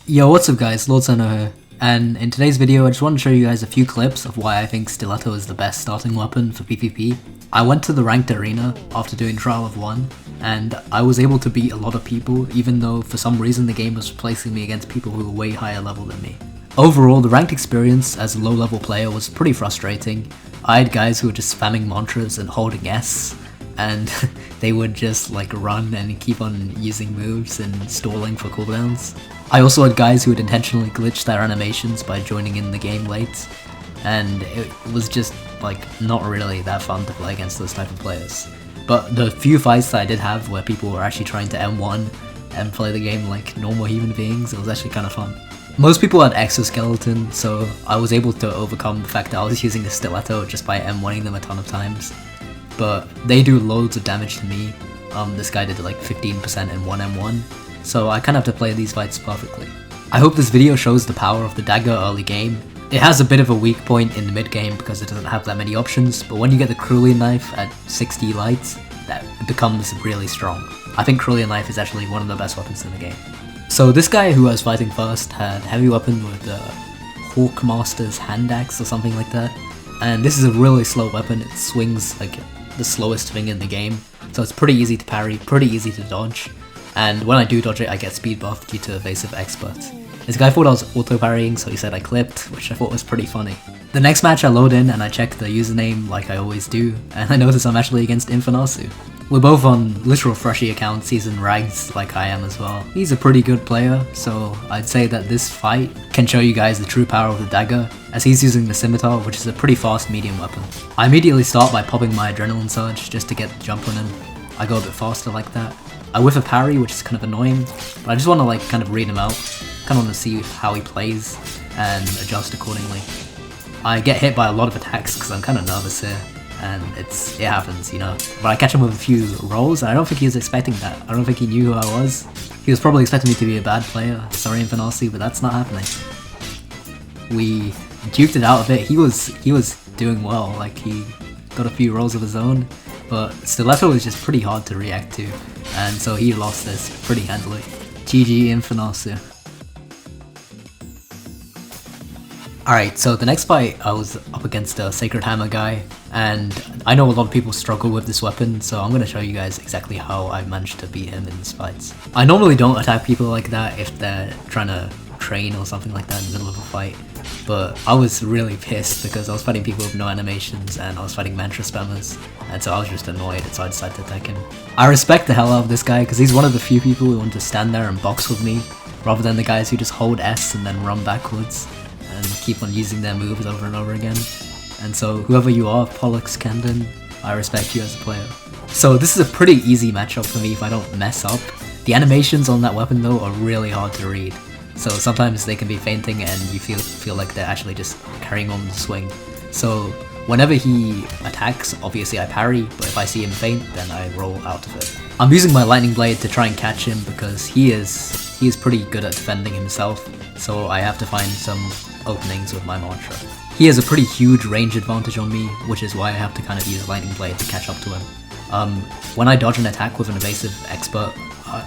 Yo, what's up guys, Lord Senno here, and in today's video I just want to show you guys a few clips of why I think Stiletto is the best starting weapon for PvP. I went to the ranked arena after doing Trial of 1, and I was able to beat a lot of people even though for some reason the game was placing me against people who were way higher level than me. Overall, the ranked experience as a low level player was pretty frustrating. I had guys who were just spamming mantras and holding S, and they would just like run and keep on using moves and stalling for cooldowns. I also had guys who would intentionally glitch their animations by joining in the game late, and it was just like not really that fun to play against those type of players. But the few fights that I did have where people were actually trying to M1 and play the game like normal human beings, it was actually kind of fun. Most people had exoskeleton, so I was able to overcome the fact that I was using the Stiletto just by M1ing them a ton of times. But they do loads of damage to me. This guy did like 15% in 1m1, so I kind of have to play these fights perfectly. I hope this video shows the power of the dagger early game. It has a bit of a weak point in the mid game because it doesn't have that many options, but when you get the Cerulean knife at 60 lights, that becomes really strong. I think Cerulean knife is actually one of the best weapons in the game. So this guy who I was fighting first had heavy weapon with the Hawkmaster's hand axe or something like that, and this is a really slow weapon. It swings like the slowest thing in the game, so it's pretty easy to parry, pretty easy to dodge, and when I do dodge it I get speed buff due to evasive expert. This guy thought I was auto parrying, so he said I clipped, which I thought was pretty funny. The next match I load in and I check the username like I always do, and I notice I'm actually against Infernasu. We're both on literal freshie accounts, he's in rags like I am as well. He's a pretty good player, so I'd say that this fight can show you guys the true power of the dagger, as he's using the scimitar, which is a pretty fast medium weapon. I immediately start by popping my adrenaline surge just to get the jump on him. I go a bit faster like that. I whiff a parry, which is kind of annoying, but I just want to like kind of read him out, kind of want to see how he plays and adjust accordingly. I get hit by a lot of attacks because I'm kind of nervous here, and it happens, you know. But I catch him with a few rolls, and I don't think he was expecting that. I don't think he knew who I was. He was probably expecting me to be a bad player. Sorry, Infernasu, but that's not happening. We duked it out a bit. He was doing well. Like he got a few rolls of his own, but Stiletto was just pretty hard to react to, and so he lost this pretty handily. GG Infernasu. Alright, so the next fight I was up against a Sacred Hammer guy, and I know a lot of people struggle with this weapon, so I'm going to show you guys exactly how I managed to beat him in these fights. I normally don't attack people like that if they're trying to train or something like that in the middle of a fight, but I was really pissed because I was fighting people with no animations and I was fighting mantra spammers, and so I was just annoyed, so I decided to attack him. I respect the hell out of this guy because he's one of the few people who want to stand there and box with me, rather than the guys who just hold S and then run backwards and keep on using their moves over and over again. And so whoever you are, Pollux Camden, I respect you as a player. So this is a pretty easy matchup for me if I don't mess up. The animations on that weapon though are really hard to read, so sometimes they can be fainting and you feel like they're actually just carrying on the swing. So whenever he attacks, obviously I parry, but if I see him faint, then I roll out of it. I'm using my lightning blade to try and catch him because he is pretty good at defending himself, so I have to find some openings with my mantra. He has a pretty huge range advantage on me, which is why I have to kind of use lightning blade to catch up to him. When I dodge an attack with an evasive expert,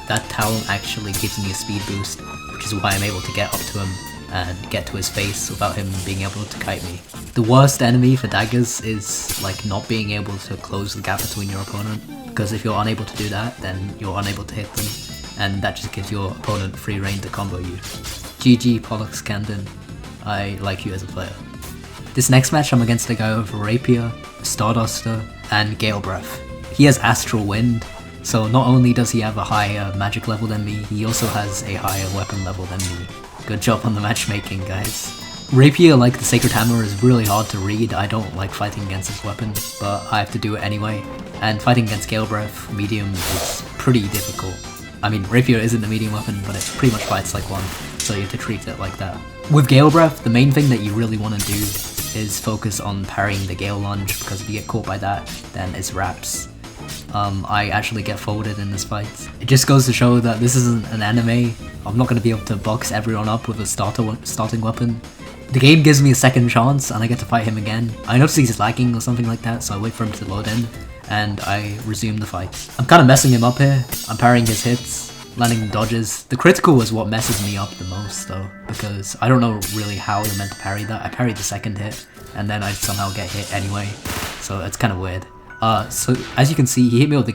that talent actually gives me a speed boost, which is why I'm able to get up to him and get to his face without him being able to kite me. The worst enemy for daggers is like not being able to close the gap between your opponent, because if you're unable to do that, then you're unable to hit them, and that just gives your opponent free reign to combo you. GG Pollux Camden, I like you as a player. This next match I'm against a guy with Rapier, Starduster, and Gale Breath. He has Astral Wind, so not only does he have a higher magic level than me, he also has a higher weapon level than me. Good job on the matchmaking, guys. Rapier, like the Sacred Hammer, is really hard to read. I don't like fighting against this weapon, but I have to do it anyway. And fighting against Gale Breath, medium, is pretty difficult. I mean, Rapier isn't a medium weapon, but it pretty much fights like one, so you have to treat it like that. With Gale Breath, the main thing that you really want to do is focus on parrying the Gale Lunge, because if you get caught by that, then it's wraps. I actually get folded in this fight. It just goes to show that this isn't an anime. I'm not going to be able to box everyone up with a starting weapon. The game gives me a second chance and I get to fight him again. I notice he's lagging or something like that, so I wait for him to load in and I resume the fight. I'm kind of messing him up here. I'm parrying his hits, landing dodges. The critical was what messes me up the most though, because I don't know really how you're meant to parry that. I parried the second hit, and then I'd somehow get hit anyway, so it's kind of weird. So as you can see, he hit me with the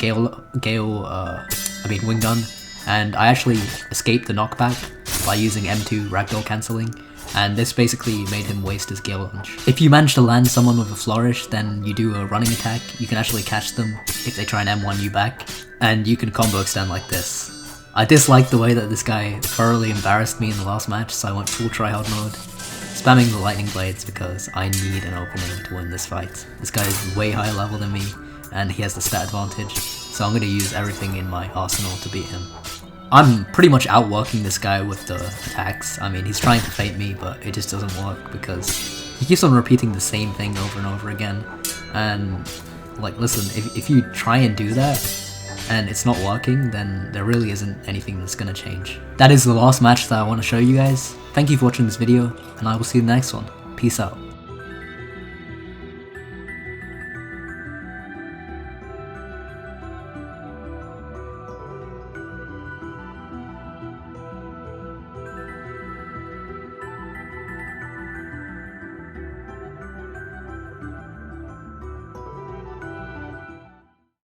wing gun, and I actually escaped the knockback by using M2 ragdoll cancelling, and this basically made him waste his Gale launch. If you manage to land someone with a flourish, then you do a running attack. You can actually catch them if they try and M1 you back, and you can combo extend like this. I disliked the way that this guy thoroughly embarrassed me in the last match, so I went full tryhard mode, spamming the lightning blades because I need an opening to win this fight. This guy is way higher level than me, and he has the stat advantage, so I'm going to use everything in my arsenal to beat him. I'm pretty much outworking this guy with the attacks. I mean, he's trying to fate me, but it just doesn't work because he keeps on repeating the same thing over and over again. And, like, listen, if you try and do that, and it's not working, then there really isn't anything that's gonna change. That is the last match that I want to show you guys. Thank you for watching this video, and I will see you in the next one. Peace out.